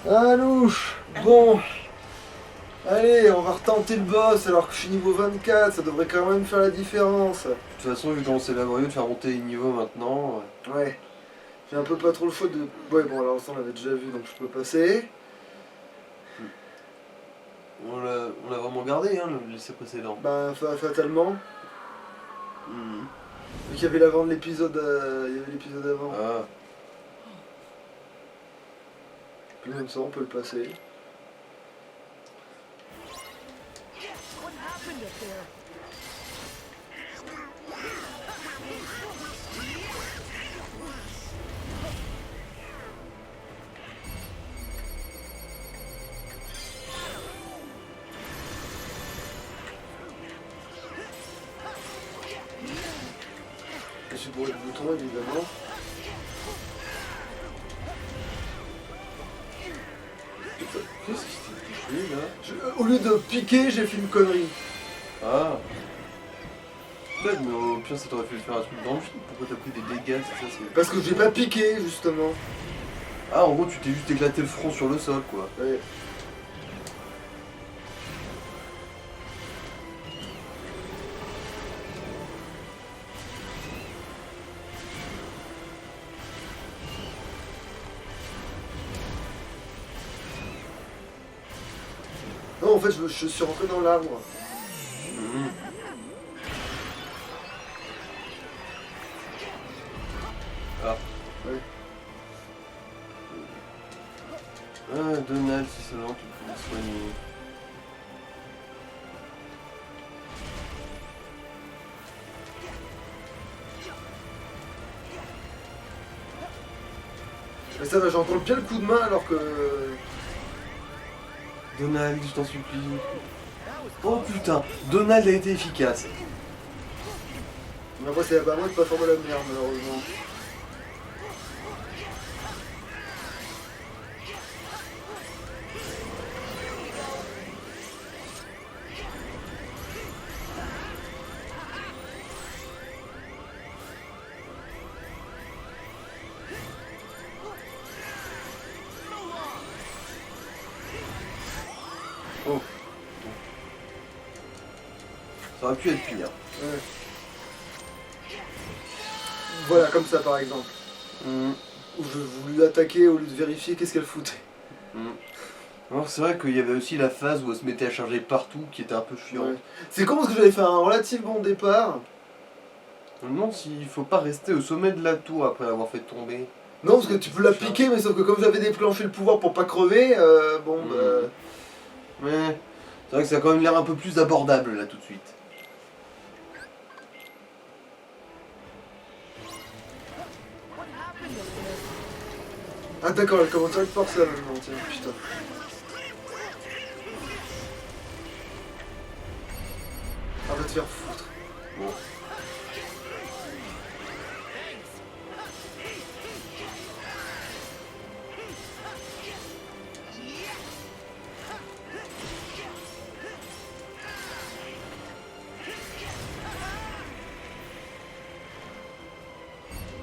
Ah louche. Bon. Allez, on va retenter le boss alors que je suis niveau 24, ça devrait quand même faire la différence. De toute façon, vu comment c'est laborieux de faire monter les niveaux maintenant. Ouais. J'ai un peu pas trop le choix de... Ouais bon alors ça on l'avait déjà vu donc je peux passer. On l'a vraiment gardé, hein, le lycée précédent. Bah fatalement. Mhm. Vu qu'il y avait l'avant de l'épisode... il y avait l'épisode avant. Ah. Puis même ça on peut le passer. Je suis pour le bouton évidemment. Qu'est-ce qui s'est touché là? Au lieu de piquer, j'ai fait une connerie. Ah. Peut-être, mais au pire, ça t'aurait fait faire un truc dans le film. Pourquoi t'as pris des dégâts? C'est ça, c'est. Parce que j'ai pas piqué justement. Ah, en gros, tu t'es juste éclaté le front sur le sol, quoi. Ouais. Non, en fait, je suis rentré dans l'arbre. Mhm. Ah. Ouais. Ah, Donald, si seulement tu pouvais soigner. Mais ça va, j'entends bien le coup de main alors que... Donald, je t'en supplie. Oh putain, Donald a été efficace. Mais après, c'est à moi de pas former la merde, malheureusement. Oh. Ça aurait pu être pire. Ouais. Voilà, comme ça par exemple. Mhm. Où je voulais l'attaquer au lieu de vérifier qu'est-ce qu'elle foutait. Mhm. Alors c'est vrai qu'il y avait aussi la phase où elle se mettait à charger partout qui était un peu chiant. Ouais. C'est con parce que j'avais fait un relatif bon départ. Je me demande s'il faut pas rester au sommet de la tour après l'avoir fait tomber. Non, parce que tu peux la piquer, mais sauf que comme j'avais déclenché le pouvoir pour pas crever, bon Mhm. bah... Mais c'est vrai que ça a quand même l'air un peu plus abordable là tout de suite. Ah d'accord, elle commence à être forte ça maintenant, tiens, putain. Ah va te faire foutre. Bon.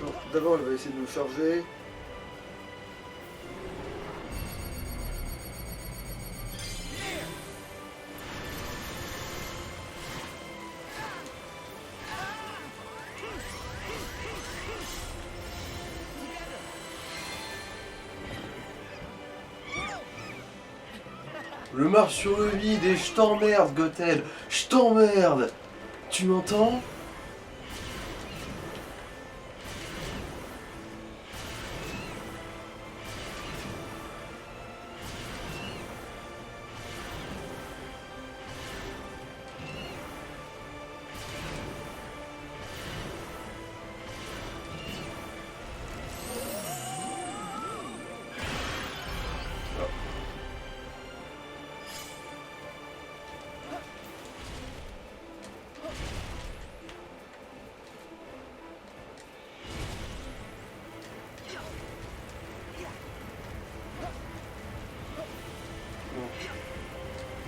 Non, d'abord elle va essayer de me charger. Je marche sur le vide et je t'emmerde, Gothel. Je t'emmerde. Tu m'entends?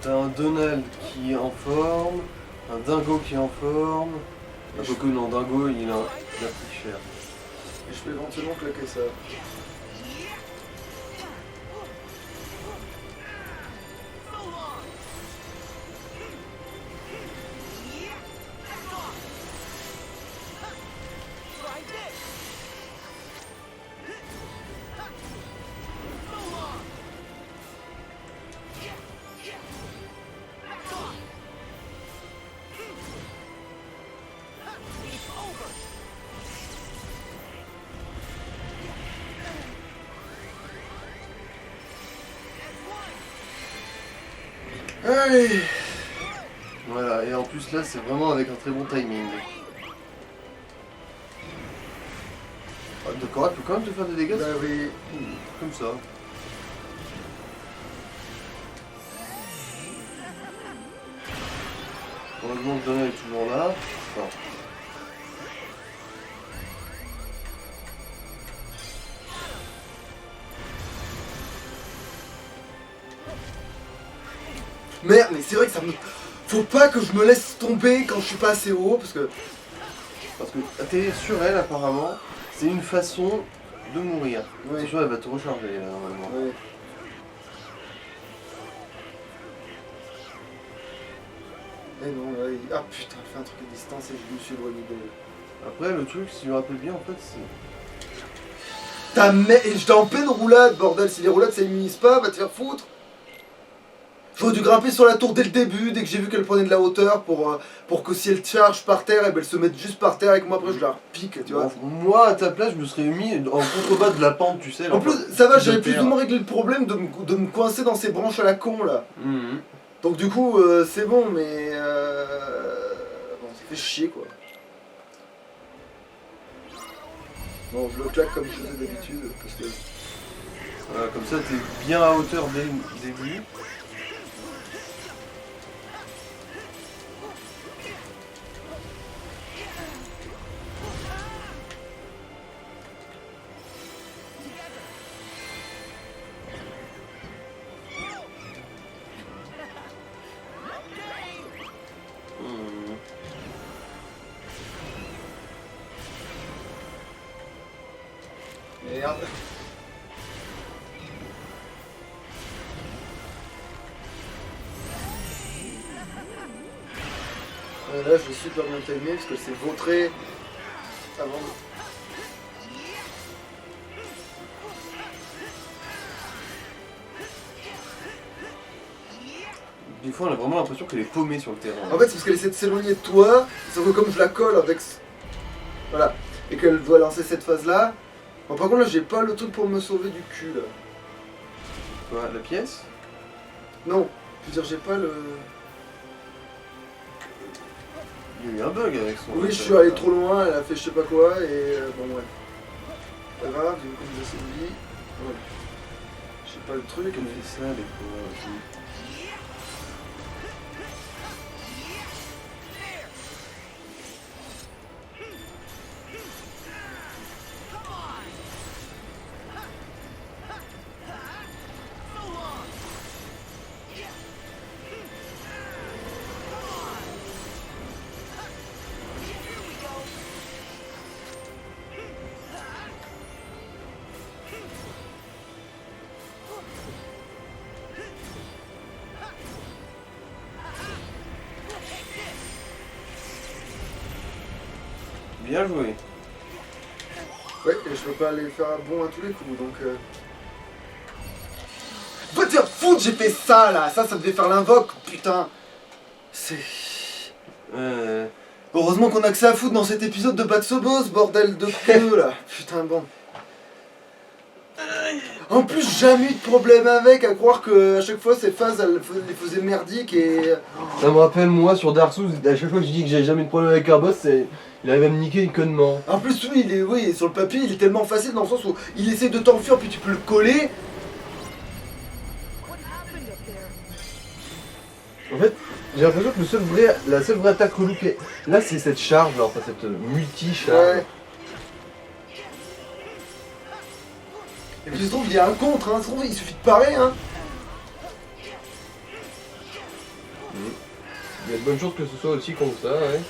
T'as un Donald qui est en forme, un Dingo qui est en forme. Ah, que non, Dingo il a pris cher. Et je peux éventuellement claquer ça. Allez. Voilà, et en plus là c'est vraiment avec un très bon timing. Ah, d'accord, elle peut quand même te faire des dégâts. Bah oui. Comme ça. Heureusement que Donald est toujours là. Non. Merde, mais c'est vrai que ça me... Faut pas que je me laisse tomber quand je suis pas assez haut, parce que... Parce que atterrir sur elle apparemment, c'est une façon de mourir. Oui. Attention, elle va te recharger là normalement. Ouais. Eh non, là, ah putain, elle fait un truc à distance et je me suis éloigné d'elle. Après le truc, si je me rappelle bien, en fait c'est... Et j'étais en pleine roulade, bordel, si les roulades ça immunise pas, va te faire foutre. J'aurais dû grimper sur la tour dès le début, dès que j'ai vu qu'elle prenait de la hauteur pour que si elle charge par terre, elle se mette juste par terre et que moi après je la repique, tu vois. Bon, moi à ta place, je me serais mis en contrebas de la pente, tu sais. En plus, ça va, j'avais plus ou moins réglé le problème de me coincer dans ces branches à la con là. Mhm. Donc du coup, c'est bon, mais... Bon, ça fait chier quoi. Bon, je le claque comme je faisais d'habitude, parce que... Voilà, comme ça t'es bien à hauteur dès le début. Merde. Là, je l'ai super bien timé parce que c'est vautré avant. Des fois on a vraiment l'impression qu'elle est paumée sur le terrain. En fait, c'est parce qu'elle essaie de s'éloigner de toi, sauf que comme je la colle avec... Voilà. Et qu'elle doit lancer cette phase-là. Bon, par contre, là, j'ai pas le truc pour me sauver du cul, là. Quoi, la pièce? Non. Je veux dire, j'ai pas le... Il y a eu un bug avec son... Oui, je suis allé trop loin, elle a fait je sais pas quoi, et... bon, ouais. Pas grave, j'ai vu comme j'ai assez de vie. Ouais. Je sais pas le truc, Elle mais... fait ça des fois aussi. Bien joué. Ouais, et je peux pas aller faire un bond à tous les coups, donc... Va te faire foutre, j'ai fait ça, là. Ça devait faire l'invoque, putain. C'est... Heureusement qu'on a que ça à foutre dans cet épisode de Batsobos, bordel de queue, là. Putain, bon. En plus, jamais eu de problème avec, à croire que à chaque fois ces phases, elles les faisaient merdiques et... Ça me rappelle moi sur Dark Souls, à chaque fois que je dis que j'ai jamais eu de problème avec un boss, il arrive à me niquer connement. En plus, lui, oui, sur le papier, il est tellement facile dans le sens où il essaie de t'enfuir, puis tu peux le coller. En fait, j'ai l'impression que la seule vraie attaque relou qui est... Là, c'est cette charge, là, enfin cette multi-charge. Ouais. Et puis, il se trouve, il y a un contre, hein. Se trouve, il suffit de parer, hein. Il y a de bonnes chances que ce soit aussi comme ça, ouais.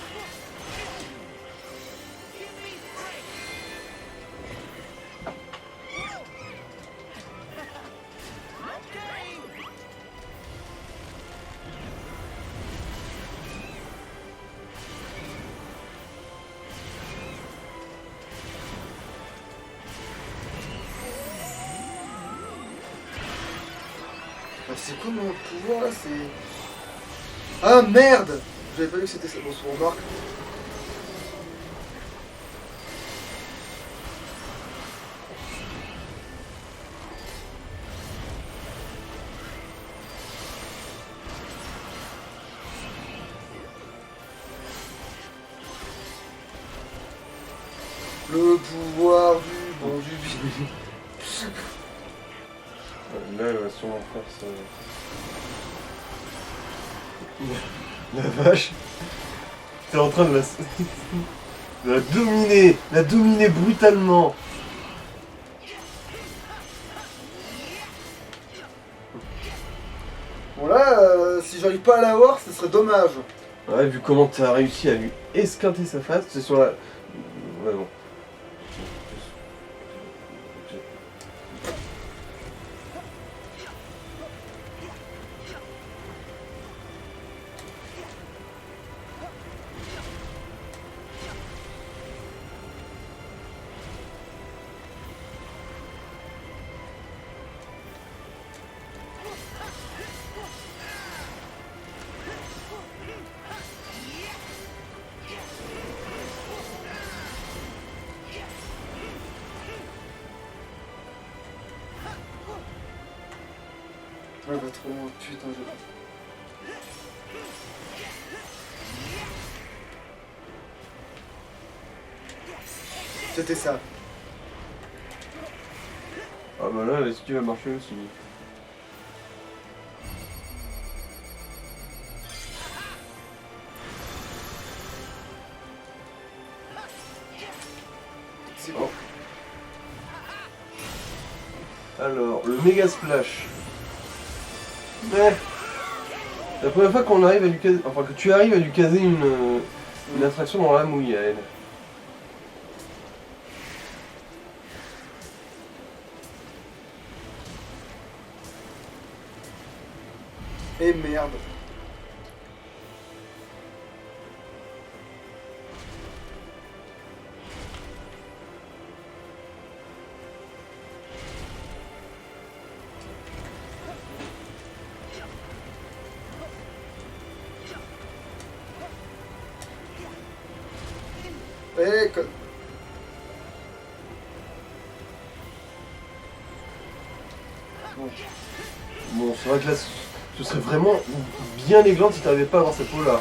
Alors, c'est quoi mon pouvoir, là? C'est... Ah, merde! J'avais pas vu que c'était ça. Bon, on remarque. Le pouvoir du bon du bien. Là, elle va sûrement faire ça. La vache. T'es en train de la dominer brutalement. Bon là, si j'arrive pas à l'avoir, ce serait dommage. Ouais, vu comment t'as réussi à lui esquinter sa face, c'est sur la... Ouais, bon. Ouais, bah trop loin, putain, C'était ça. Ah bah là, l'esquive va marcher aussi. C'est bon. Alors, le méga splash. Ouais. La première fois qu'on arrive à lui caser... Enfin, que tu arrives à lui caser une attraction dans la mouille à elle. Et merde. Eh, Bon, c'est vrai que là, ce serait vraiment bien aiglante si t'arrivais pas à avoir cette peau-là.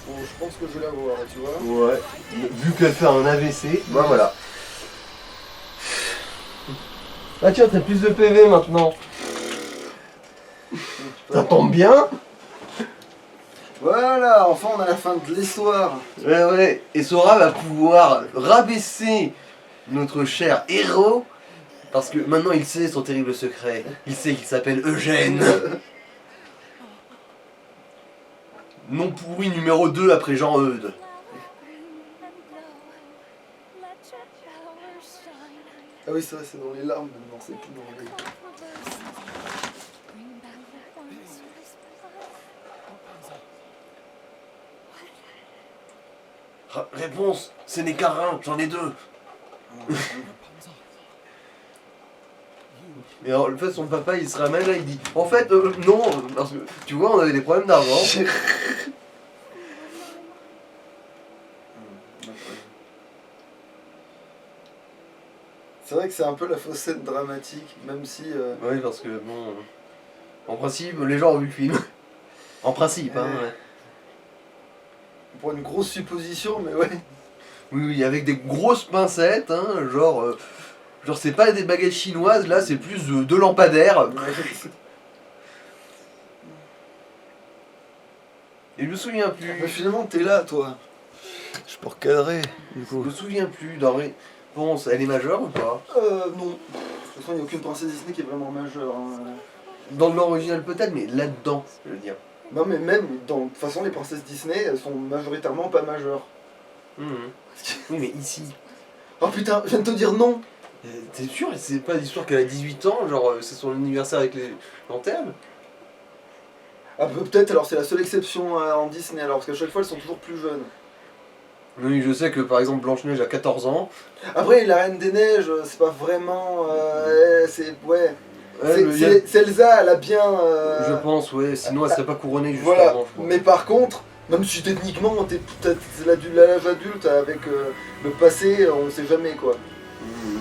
Bon, je pense que je vais l'avoir, tu vois. Ouais. Vu qu'elle fait un AVC, bah voilà. Ah tiens, t'as plus de PV maintenant. Ça tombe bien. Voilà, enfin on a la fin de l'histoire. Ouais. Et Sora va pouvoir rabaisser notre cher héros. Parce que maintenant il sait son terrible secret. Il sait qu'il s'appelle Eugène. Nom pourri numéro 2 après Jean-Eudes. Ah oui, c'est vrai, c'est dans les larmes maintenant, c'est plus dans les... Réponse, ce n'est qu'un rein, j'en ai 2. Et alors, en fait, son papa, il se ramène là, il dit en fait, non, parce que tu vois, on avait des problèmes d'argent. C'est vrai que c'est un peu la fausse scène dramatique, même si... Oui, parce que bon. En principe, les gens ont vu le film. En principe, hein. Ouais. Pour une grosse supposition, mais ouais. Oui, avec des grosses pincettes, hein, genre c'est pas des baguettes chinoises, là, c'est plus de lampadaires. Et je me souviens plus. Mais finalement, t'es là, toi. Je peux recadrer, du Je coup. me souviens plus. Bon, elle est majeure ou pas? Non. De toute façon, il n'y a aucune princesse Disney qui est vraiment majeure. Hein. Dans l'original peut-être, mais là-dedans, je veux dire. Non, mais même, de toute façon, les princesses Disney, elles sont majoritairement pas majeures. Oui, mais ici. Oh putain, je viens de te dire non. T'es sûr? C'est pas l'histoire qu'elle a 18 ans, genre c'est son anniversaire avec les lanternes? Ah, peut-être, alors c'est la seule exception en Disney, alors, parce qu'à chaque fois, elles sont toujours plus jeunes. Oui, je sais que par exemple Blanche-Neige a 14 ans. Après, la Reine des Neiges, c'est pas vraiment... c'est... Ouais. C'est Elsa, elle a bien... Je pense, ouais, sinon elle serait pas couronnée juste Voilà, avant, je crois. mais par contre, même si techniquement t'es l'âge adulte avec le passé, on sait jamais quoi. Mhm.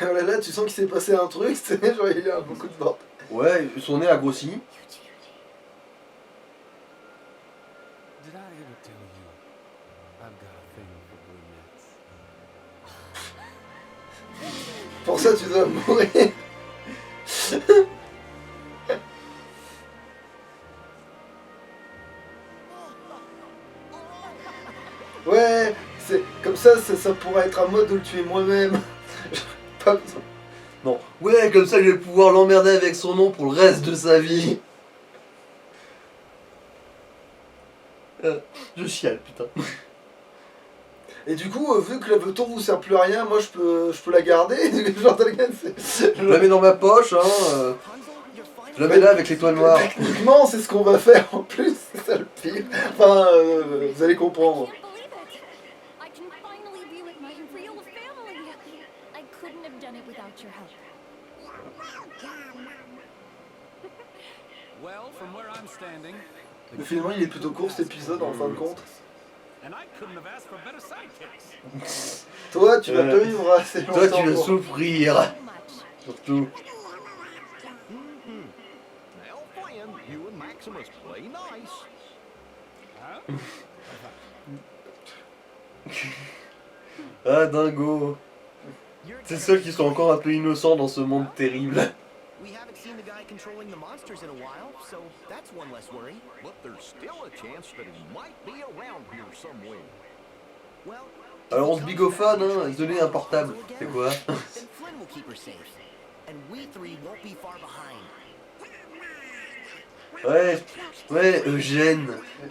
Là, tu sens qu'il s'est passé un truc, c'est genre il y a beaucoup de bordel. Ouais, son nez a grossi. Did I ever tell you I've got a thing for brunettes? Pour ça, tu dois mourir. Ouais, c'est comme ça pourrait être à moi de le tuer moi-même. Pas besoin. Non. Ouais, comme ça je vais pouvoir l'emmerder avec son nom pour le reste de sa vie. Je chiale, putain. Et du coup, vu que le tour vous sert plus à rien, moi je peux la garder. Genre, Je la mets dans ma poche, hein. Je la mets là avec l'étoile noire. Techniquement, c'est ce qu'on va faire en plus, c'est ça le pire. Enfin, vous allez comprendre. Can't believe it. I can finally be with my real family. I couldn't have done it without your help. Well, from where I'm standing, Mais finalement, il est plutôt court cet épisode en fin de compte. and I couldn't have asked for better sidekicks. Toi, tu vas pas vivre assez longtemps. Toi, tu vas pour- souffrir. So much. Surtout. Now, Flynn, you and Maximus play nice. Ah, dingo. C'est ceux qui sont encore un peu innocents dans ce monde terrible. We haven't seen the guy controlling the monsters in a while, so that's one less worry. But there's still a chance that he might be around here somewhere. Well, Alors on se bigophone, hein, donner un portable. C'est quoi? then Flynn will keep her safe. And we three won't be far behind. Ouais, Eugène.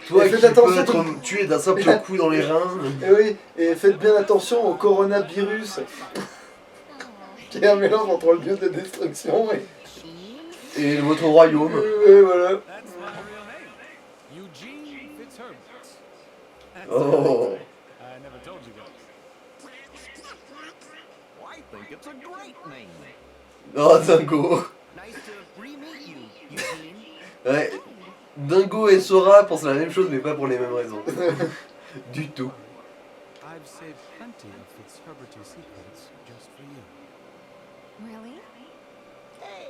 Toi Et qui faites attention, peux être tué d'un simple coup dans les reins. Et oui, et faites bien attention au coronavirus, qui est un mélange entre le dieu de destruction Et votre royaume. et voilà. That's my real name, Eugene Fitzherbert. That's Oh. I never told you guys. I think it's a great name. Oh, dingo. Nice to re-meet you, Eugene. Ouais. Dingo et Sora pensent la même chose, mais pas pour les mêmes raisons. Du tout. I've saved plenty of Fitzherberty secrets just for you. Really?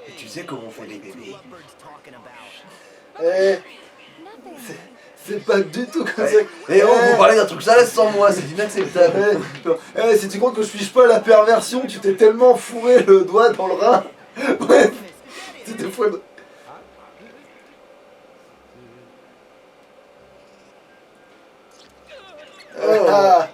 Et tu sais comment on fait les Two bébés? lovebirds talking about. Eh, Nothing. c'est pas du tout comme ça. Et on vous parlez d'un truc sale sans moi, c'est inacceptable. Si tu crois que je fiche pas la perversion, tu t'es tellement fourré le doigt dans le rein. Bref, c'était fou. Ah.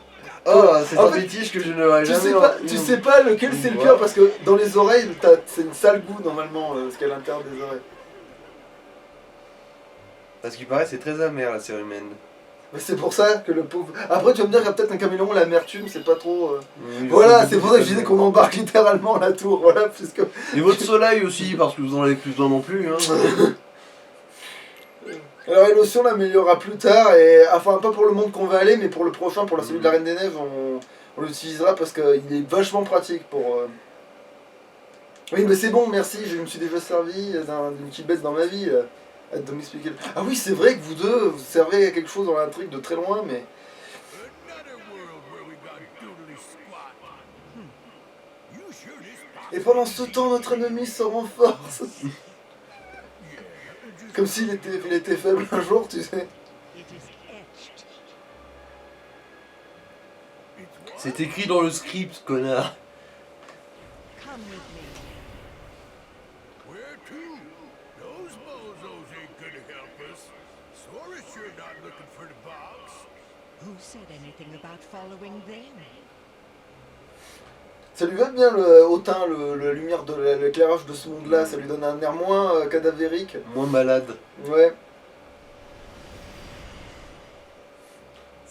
Oh, c'est En un fait, fétiche que je n'aurais Tu jamais... tu sais pas lequel c'est le pire parce que dans les oreilles, c'est une sale goût normalement, ce qu'il y a à l'intérieur des oreilles. Parce qu'il paraît c'est très amer la cire humaine. Mais c'est pour ça que le pauvre. Après, tu vas me dire qu'il y a peut-être un caméléon, l'amertume, c'est pas trop. Oui, Voilà, je sais c'est pour ça que je pas. disais qu'on embarque littéralement la tour. Voilà, puisque. Et votre soleil aussi, parce que vous en avez plus besoin non plus. Hein. Alors, Élotion l'améliorera plus tard, et enfin, pas pour le monde qu'on va aller, mais pour le prochain, pour la celui de la Reine des Neiges, on l'utilisera parce qu'il est vachement pratique pour. Oui, mais c'est bon, merci, je me suis déjà servi d'une petite baisse dans ma vie. Hâte de m'expliquer. Ah oui, c'est vrai que vous deux, vous servez à quelque chose dans l'intrigue de très loin, mais. Another world where we got doodly squat. You sure this Et pendant ce temps, notre ennemi se renforce. Comme s'il était faible un jour, tu sais. C'est écrit dans le script, connard. Where to? Those bozos ain't gonna help us. Sora's sure not looking for the box. Who said anything about following them? Ça lui va bien le hautain, la lumière de l'éclairage de ce monde-là, ça lui donne un air moins cadavérique. Moins malade. Ouais.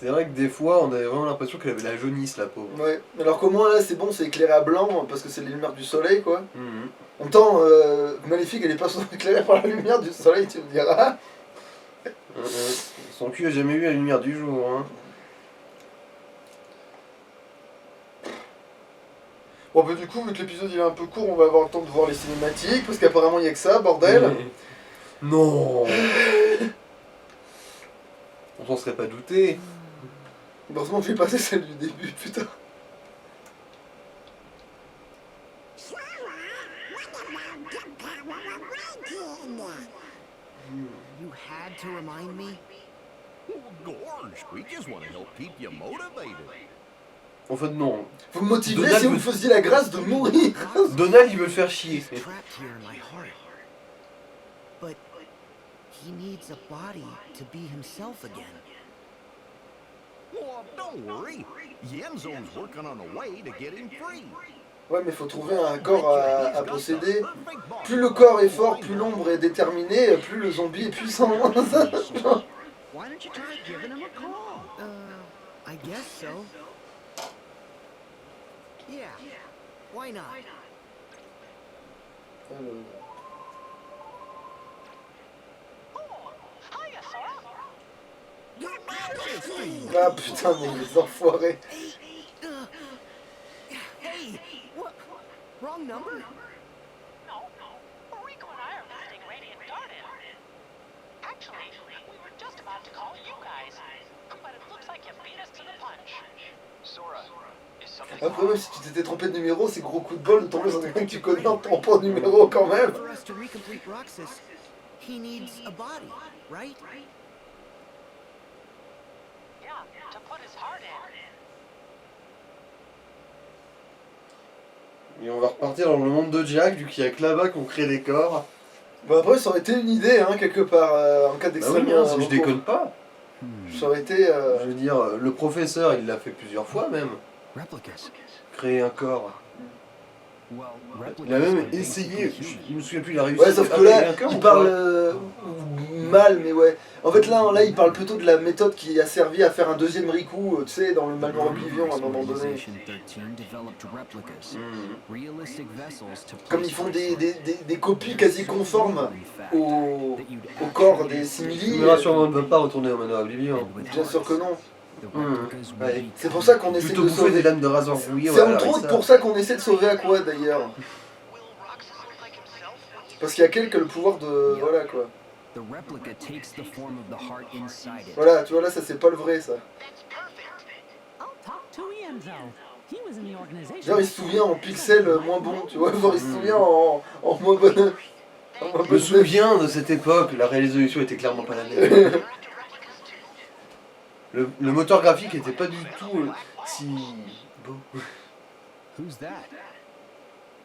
C'est vrai que des fois, on avait vraiment l'impression qu'elle avait la jaunisse, la pauvre. Ouais, alors qu'au moins là c'est bon, c'est éclairé à blanc parce que c'est les lumières du soleil quoi. Mhm. En même temps, Maléfique elle est pas éclairée par la lumière du soleil, tu me diras. Son cul a jamais eu la lumière du jour. Hein. Bon bah du coup, vu que l'épisode il est un peu court, on va avoir le temps de voir les cinématiques parce qu'apparemment il y a que ça, bordel. Non. On s'en serait pas douté. Heureusement que j'ai passé celle du début, putain. You had to remind me? Well, gorge, we just want to help keep you motivated. En fait, non. Vous me motiverez Donald si vous veut- me faisiez la grâce de mourir. Donald, il veut le faire chier. He's trapped here in my heart. But he needs a body to be himself again. Well, don't worry. Yenzo's working on a way to get him free. Ouais, mais faut trouver un corps à posséder. Plus le corps est fort, plus l'ombre est déterminée, plus le zombie est puissant. Why don't you try giving him a call? I guess so. Yeah, why not? Ah putain, mais les enfoirés. Hey, what? Wrong number? No, Rico and I are visiting Radiant Garden. Actually, we were just about to call you guys, but it looks like you beat us to the punch. Sora, is something Après, même si tu t'étais trompé de numéro, c'est gros coup de bol de tomber sur quelqu'un que tu connais en te trompant de numéro quand même. For us to recomplete Roxas, he needs a body, right? Yeah, to put his heart in. Et on va repartir dans le monde de Jack, vu qu'il y a que là-bas qu'on crée des corps. Bah après, ça aurait été une idée, hein, quelque part, en cas Bah d'extrême. oui, hein, je déconne pas. Ça aurait été... Je veux dire, le professeur, il l'a fait plusieurs fois même. Replicas. Créer un corps. Well, Il a même essayé, je me souviens plus, il a réussi Ouais, sauf à que créer là, un corps il ou parle pas mal, mais ouais. En fait, là, il parle plutôt de la méthode qui a servi à faire un deuxième Riku, tu sais, dans le Malmort Oblivion à un moment donné. Comme ils font des copies quasi conformes au corps des simili. Simulation ne va pas retourner au manoir Oblivion. Bien sûr que non. Ouais. C'est pour ça qu'on essaie Plutôt de bouffer des sauver. lames de rasoir rouillé. C'est entre autres pour ça qu'on essaie de sauver Aqua d'ailleurs. Parce qu'il y a quelqu'un qui a le pouvoir de. Voilà quoi. Voilà, tu vois là, ça c'est pas le vrai ça. I'll talk to Enzo. He was in the organization. Genre il se souvient en pixel moins bon, tu vois, genre il se souvient en moins bonne. Je me souviens de cette époque, la résolution était clairement pas la même. Le moteur graphique était pas du tout si beau. Who's that?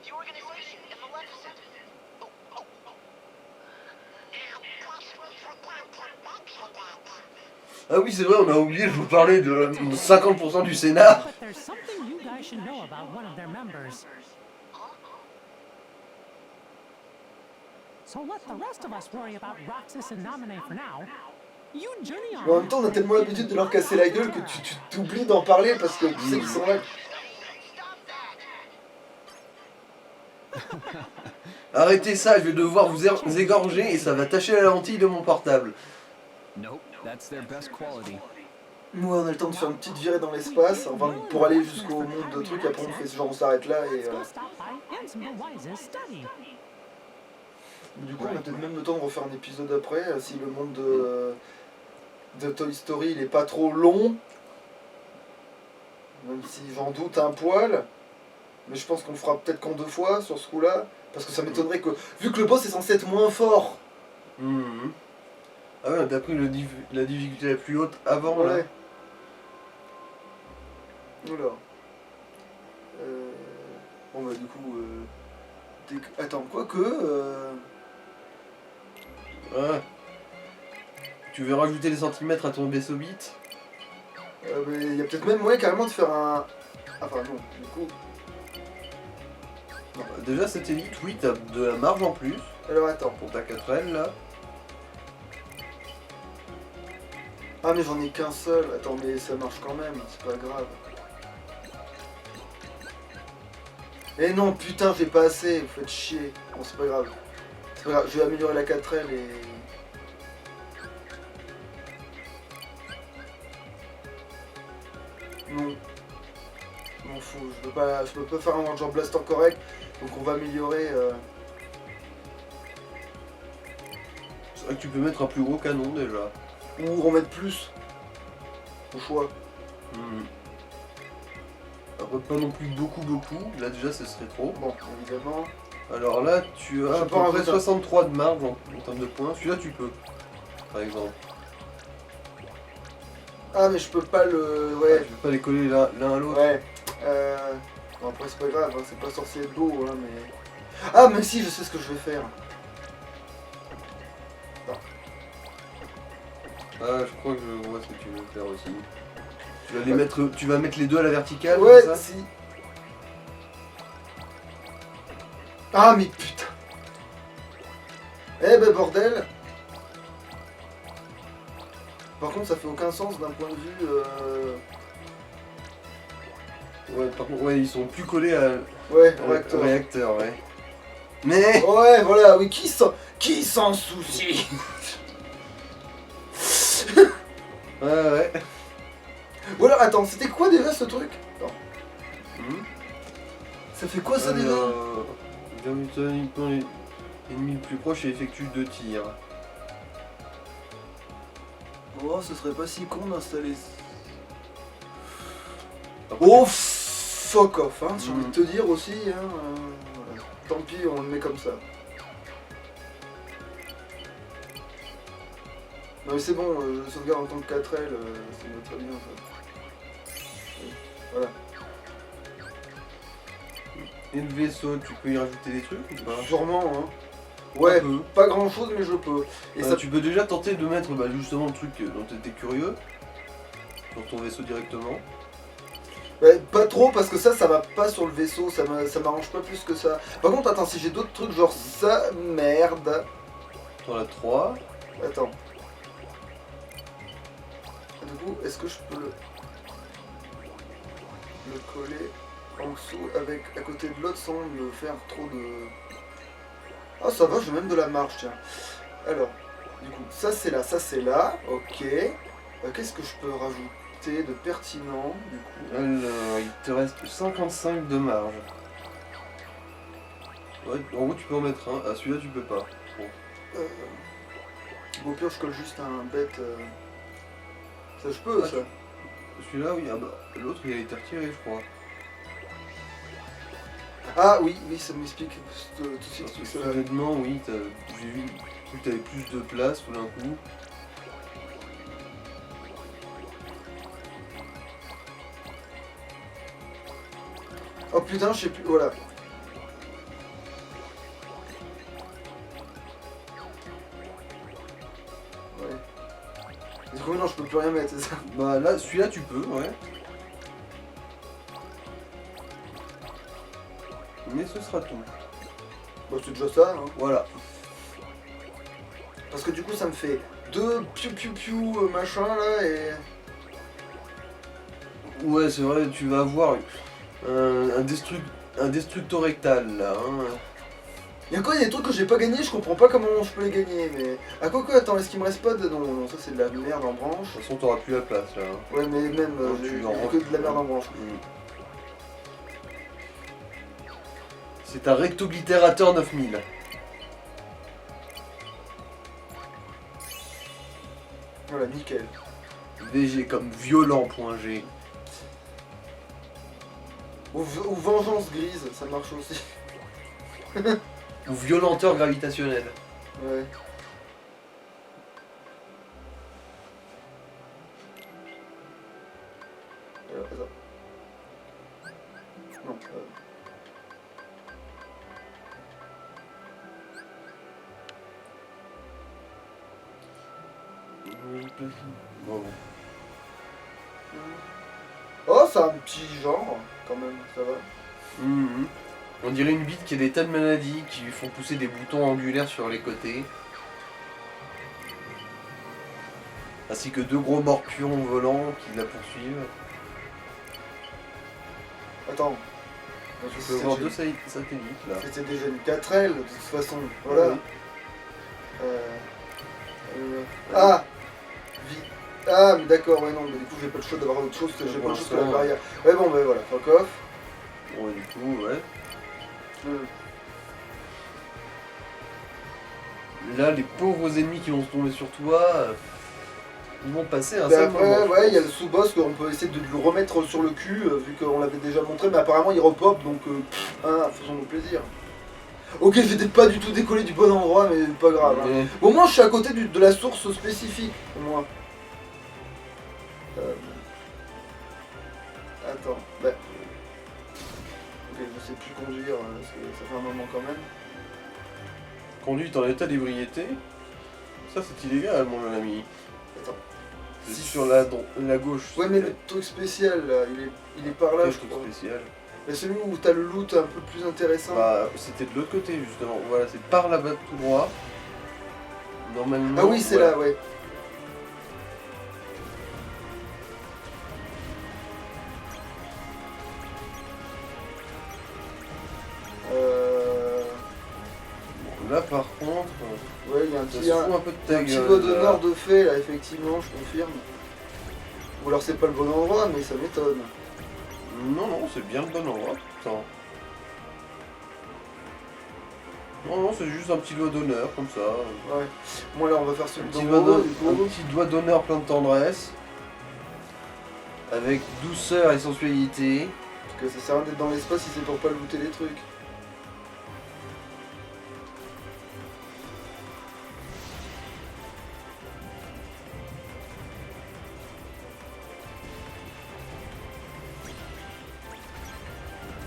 The organization in Maleficent. Ah oui, c'est vrai, on a oublié de vous parler de 50% du scénar. But there's something you guys should know about one of their members. So let the rest of us worry about Roxas and Naminé for now. You journey on. Mais en même temps, on a tellement l'habitude de leur casser la gueule que tu t'oublies d'en parler parce que tu sais qu'ils sont là. Arrêtez ça, je vais devoir vous égorger et ça va tacher la lentille de mon portable. Nope, that's their best quality. Nous, on a le temps de faire une petite virée dans l'espace, enfin pour aller jusqu'au monde de trucs. Après, on fait ce genre, on s'arrête là et. Let's go stop by Ansem the Wise's study. Du coup, on a peut-être même le temps de refaire un épisode après, si le monde de Toy Story il est pas trop long. Même si j'en doute un poil. Mais je pense qu'on le fera peut-être qu'en 2 fois sur ce coup-là. Parce que ça m'étonnerait que. Vu que le boss est censé être moins fort. Mhm. Ah ouais, t'as pris la difficulté la plus haute avant là. Ouais. Oula. Bon bah du coup. Attends, quoique. Ouais. Tu veux rajouter des centimètres à ton vaisseau bit? Mais il y a peut-être même moyen carrément de faire un. Enfin non, du coup. Déjà satellite, oui, t'as de la marge en plus Alors attends. pour ta 4L là. Ah mais j'en ai qu'un seul. Attends mais ça marche quand même, c'est pas grave. Eh non putain j'ai pas assez, vous faites chier. Bon c'est pas grave. C'est pas grave, je vais améliorer la 4L et... Non. Je m'en fous, je peux pas faire un Ranger Blaster correct. Donc on va améliorer... C'est vrai que tu peux mettre un plus gros canon déjà. Ou remettre plus. Au choix. Après pas non plus beaucoup. Là déjà ce serait trop. Bon, évidemment. Alors là tu as Je à peux peu en près rajouter un. 63 de marge en termes de points. Celui-là tu peux. Par exemple. Ah mais je peux pas le... Ah, Ouais. tu peux pas les coller l'un à l'autre. Ouais. Bon, après c'est pas grave, hein, c'est pas censé être beau, hein, mais... Ah mais si, je sais ce que je vais faire. Ah je crois que je vois ce que tu veux faire aussi. Tu vas les mettre. Tu vas mettre les deux à la verticale, Ouais, c'est ça si. Ah mais putain. Eh ben bordel. Par contre ça fait aucun sens d'un point de vue... Ouais, par contre, ouais, ils sont plus collés à Ouais, au réacteur, ouais. Mais Ouais, voilà, oui, qui s'en soucie? ouais. Ou alors, attends, c'était quoi déjà ce truc? Attends, ça fait quoi ça déjà? Uniquement l'ennemi le plus proche et effectue 2 tirs. Oh, ce serait pas si con d'installer... Après, Oh, fuck off, hein, j'ai envie de te dire aussi, hein, voilà. Tant pis, on le met comme ça. Non mais c'est bon, je sauvegarde en tant que 4L, c'est très bien ça. Oui, voilà. Et le vaisseau, tu peux y rajouter des trucs ou pas? Sûrement, hein. Ouais, Un peu. pas grand chose mais je peux. Et ça... Tu peux déjà tenter de mettre justement le truc dont tu étais curieux sur ton vaisseau directement. Ouais, pas trop parce que ça va pas sur le vaisseau, ça m'arrange pas plus que ça. Par contre, attends, si j'ai d'autres trucs genre ça, merde. T'en as 3. Attends. Du coup, est-ce que je peux le coller en dessous avec à côté de l'autre sans me faire trop de... Ah ça va, j'ai même de la marge, tiens. Alors, du coup, ça c'est là, ok. Qu'est-ce que je peux rajouter de pertinent, du coup? Alors, il te reste 55 de marge. Ouais, en gros tu peux en mettre un. Ah, celui-là tu peux pas. Bon. Au pire, je colle juste un bête... Ça je peux, Ah, ça. Celui-là, oui, ah bah, l'autre il a été retiré, je crois. Ah oui, ça m'explique tout de suite. Parce que Cela. soudainement, oui, j'ai vu que t'avais plus de place tout d'un coup. Oh putain, je sais plus, voilà. Ouais. Du coup, non, je peux plus rien mettre, c'est ça? Bah là, celui-là tu peux, ouais. Mais ce sera tout. Bah, c'est déjà ça, hein. Voilà. Parce que du coup, ça me fait 2 piou machin là et. Ouais, c'est vrai, tu vas avoir un destructorectal là. Hein. Y'a quoi, des trucs que j'ai pas gagné, je comprends pas comment je peux les gagner, mais. Ah, quoi, attends, est-ce qu'il me reste pas de. Non, ça c'est de la merde en branche. De toute façon, t'auras plus la place là. Hein. Ouais, mais même, Non, j'ai tu en que de la merde en branche. C'est un rectoglytérateur 9000. Voilà, nickel. VG comme violent.g. Ou vengeance grise, ça marche aussi. Ou violenteur gravitationnel. Ouais. Attends. Non. Bon. Oh, c'est un petit genre, quand même, ça va. Mhm. On dirait une bite qui a des tas de maladies qui lui font pousser des boutons angulaires sur les côtés. Ainsi que 2 gros morpions volants qui la poursuivent. Attends. Tu peux voir 2 satellites là. C'était déjà une 4L de toute façon. Voilà. Oui. Ah Ah, mais d'accord, ouais, non, mais du coup, j'ai pas le choix d'avoir autre chose, j'ai pas le choix que la barrière. Ouais, bon, bah voilà, fuck off. Bon, et du coup, ouais. Là, les pauvres ennemis qui vont se tomber sur toi, ils vont passer un Mais sale après, moment. ouais, il y a le sous-boss qu'on peut essayer de le remettre sur le cul, vu qu'on l'avait déjà montré, mais apparemment il repop, donc faisons-nous plaisir. Ok, j'étais pas du tout décollé du bon endroit, mais pas grave. Hein. Mais- Au moins, je suis à côté de la source spécifique, au moins. Attends, bah... Ok, je sais plus conduire, parce que ça fait un moment quand même. Conduite en état d'ébriété, ça c'est illégal, mon ami. Attends. C'est sur la gauche. Ouais, mais le truc spécial, là, il est par là, Quel je truc crois. spécial. Mais celui où t'as le loot un peu plus intéressant. Bah, c'était de l'autre côté justement. Voilà, c'est par là-bas tout droit. Normalement. Ah oui, c'est voilà. là, ouais. Là par contre, Ouais, il y a un ça petit, se fout un peu de ta petit gueule. doigt là. d'honneur de fait, là, effectivement, je confirme. Ou alors c'est pas le bon endroit, mais ça m'étonne. Non, non, c'est bien le bon endroit. Putain. Non, non, c'est juste un petit doigt d'honneur comme ça. Ouais. Moi là, on va faire celui Un d'en petit doigt haut, d'honneur- du un coup. petit doigt d'honneur plein de tendresse. Avec douceur et sensualité. Parce que ça sert à rien d'être dans l'espace si c'est pour pas looter les trucs.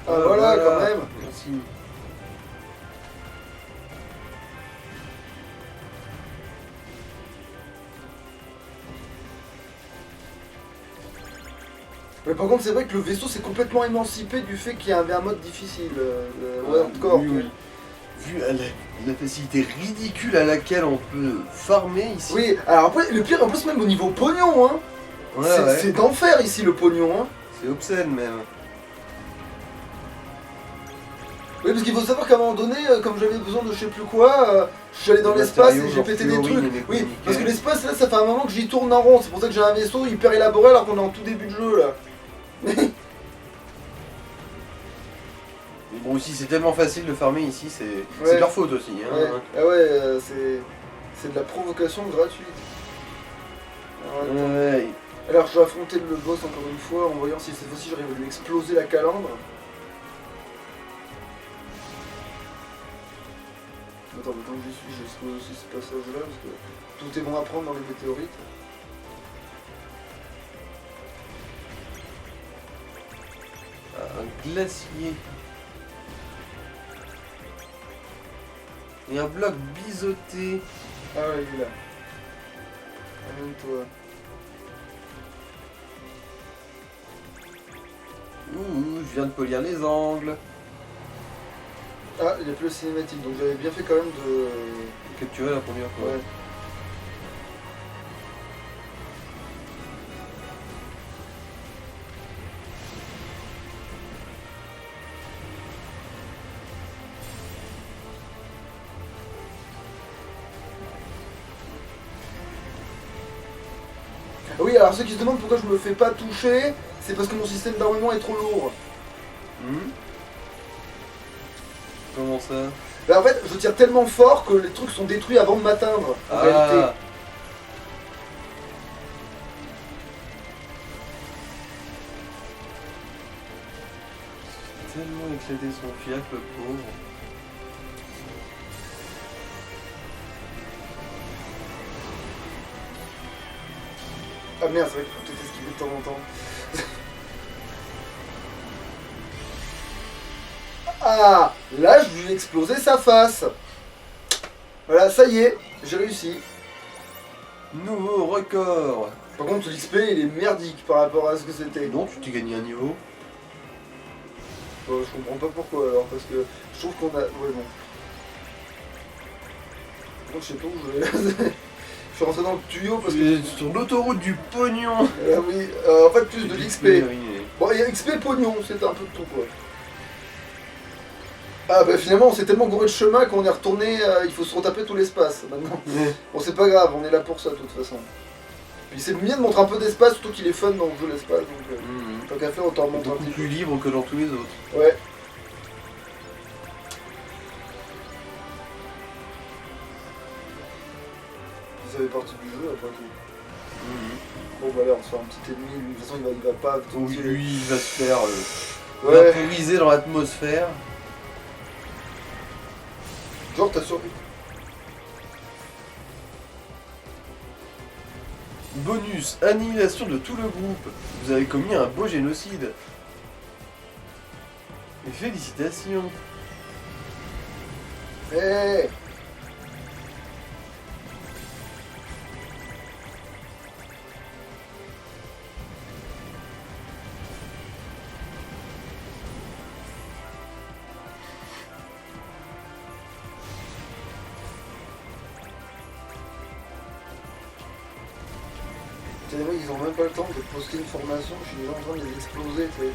Ah voilà, quand même. Merci. Mais par contre, c'est vrai que le vaisseau s'est complètement émancipé du fait qu'il y avait un mode difficile, ouais, hardcore. Oui, oui. Vu à la facilité ridicule à laquelle on peut farmer ici. Oui, alors après, le pire, en plus, même au niveau pognon, hein. Ouais, c'est ouais. c'est d'enfer ici le pognon, hein. C'est obscène même. Oui, parce qu'il faut savoir qu'à un moment donné, comme j'avais besoin de je sais plus quoi, je suis allé dans Des l'espace et matériaux, j'ai pété des genre fluorine trucs. et Oui, nickel. parce que l'espace, là, ça fait un moment que j'y tourne en rond. C'est pour ça que j'ai un vaisseau hyper élaboré alors qu'on est en tout début de jeu, là. Mais bon, ici c'est tellement facile de farmer ici, c'est Ouais. de leur faute aussi. Hein. Ouais, ah ouais, c'est de la provocation gratuite. Alors, attends. Ouais. Alors, je vais affronter le boss encore une fois en voyant si cette fois-ci j'arrive à lui exploser la calandre. Attends, mais tant que j'y suis, j'explose aussi ce passage-là parce que tout est bon à prendre dans les météorites. Un glacier. Et un bloc biseauté. Ah ouais, il est là. Amène-toi. Ouh, je viens de polir les angles. Ah, il n'y a plus la cinématique, donc j'avais bien fait quand même de... Capturer la première fois. Ouais. Ah oui, alors ceux qui se demandent pourquoi je me fais pas toucher, c'est parce que mon système d'armement est trop lourd. Hmm. Comment ça? Bah en fait, je tire tellement fort que les trucs sont détruits avant de m'atteindre, en réalité. Tellement éclaté son fiac, le pauvre. Ah merde, c'est vrai qu'il faut peut-être esquiver de temps en temps. Ah, là je lui ai explosé sa face. Voilà, ça y est, j'ai réussi. Nouveau record. Par contre, l'XP il est merdique par rapport à ce que c'était. Non, tu t'es gagné un niveau. Je comprends pas pourquoi alors, parce que je trouve qu'on a... Ouais, bon. Par contre, je sais pas où je vais. suis rentré dans le tuyau parce que... Tu es sur l'autoroute du pognon. Oui, en fait plus de l'XP. Oui. Bon, il y a XP pognon, c'est un peu de tout quoi. Ah bah finalement on s'est tellement gouré de chemin qu'on est retourné, il faut se retaper tout l'espace maintenant. Ouais. Bon c'est pas grave, on est là pour ça de toute façon. Puis c'est bien de montrer un peu d'espace, surtout qu'il est fun dans le jeu l'espace, donc tant qu'à faire autant en montrer un Beaucoup petit peu. plus libre que dans tous les autres. Ouais. Ça fait partie du jeu après tout. Bon bah là on se fait un petit ennemi, lui, de toute façon il va pas... Oui, lui, il va se faire Ouais. vaporiser dans l'atmosphère. Genre t'as survécu. Bonus, annihilation de tout le groupe. Vous avez commis un beau génocide. Et félicitations. Hey. Les mecs ils ont même pas le temps de poster une formation, je suis déjà en train de les exploser, tu sais.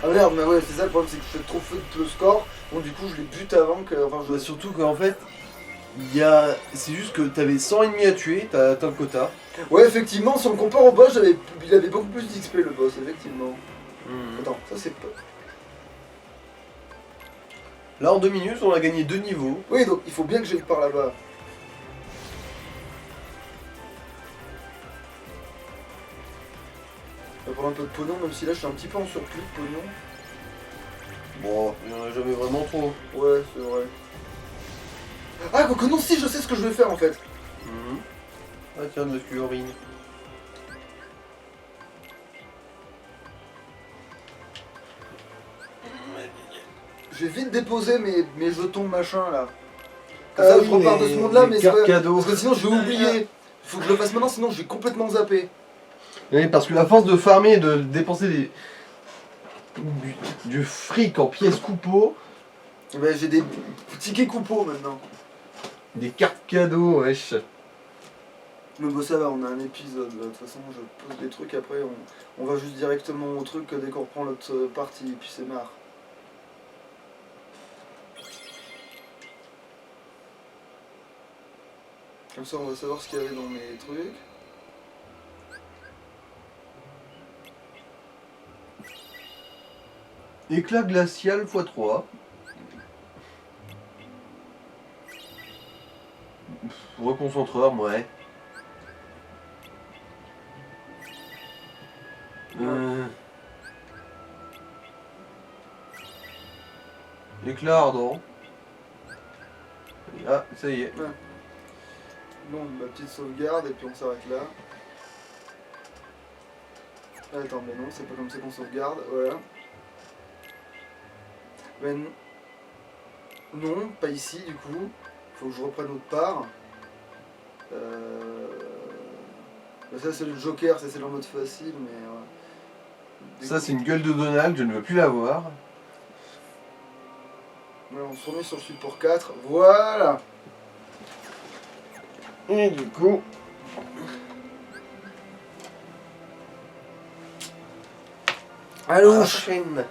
Ah merde, mais ouais, c'est ça le problème, c'est que je fais trop feu de le score, donc du coup je les bute avant que... Enfin, je... Bah, surtout qu'en fait, c'est juste que t'avais 100 ennemis à tuer, t'as atteint le quota. Ouais, effectivement, si on compare au boss, il avait beaucoup plus d'XP le boss, effectivement. Attends, ça c'est pas... Là, en 2 minutes, on a gagné 2 niveaux. Oui, donc il faut bien que j'aille par là-bas. On va prendre un peu de pognon, même si là je suis un petit peu en surplus de pognon. Bon, il n'y en a jamais vraiment trop. Ouais, c'est vrai. Ah, quoique non, si, je sais ce que je vais faire en fait. Ah tiens, de la fluorine. Je vais vite déposer mes jetons machin là. Comme ça, je repars de ce monde là, les mais cartes c'est vrai, cadeaux. parce que sinon je vais oublier. Il faut que je le fasse maintenant, sinon je vais complètement zapper. Oui, parce que la force de farmer et de dépenser du fric en pièces coupeaux, Eh ben, j'ai des tickets coupeaux maintenant. des cartes cadeaux, wesh. Mais bon, ça va, on a un épisode là. De toute façon, je pose des trucs après, on va juste directement au truc dès qu'on reprend l'autre partie, et puis c'est marre. Comme ça, on va savoir ce qu'il y avait dans mes trucs. Éclat glacial x3. Reconcentreur, ouais. Éclat ardent. Ah, ça y est. Ouais. Bon, ma petite sauvegarde, et puis on s'arrête là. Attends, mais non, c'est pas comme ça qu'on sauvegarde, voilà. Ben non, pas ici du coup. Faut que je reprenne autre part. Ça c'est le Joker, ça c'est en mode facile, mais... Ça c'est une gueule de Donald, je ne veux plus la voir. Ouais, on se remet sur le support 4, voilà. Et du coup... Allô, Chaîne.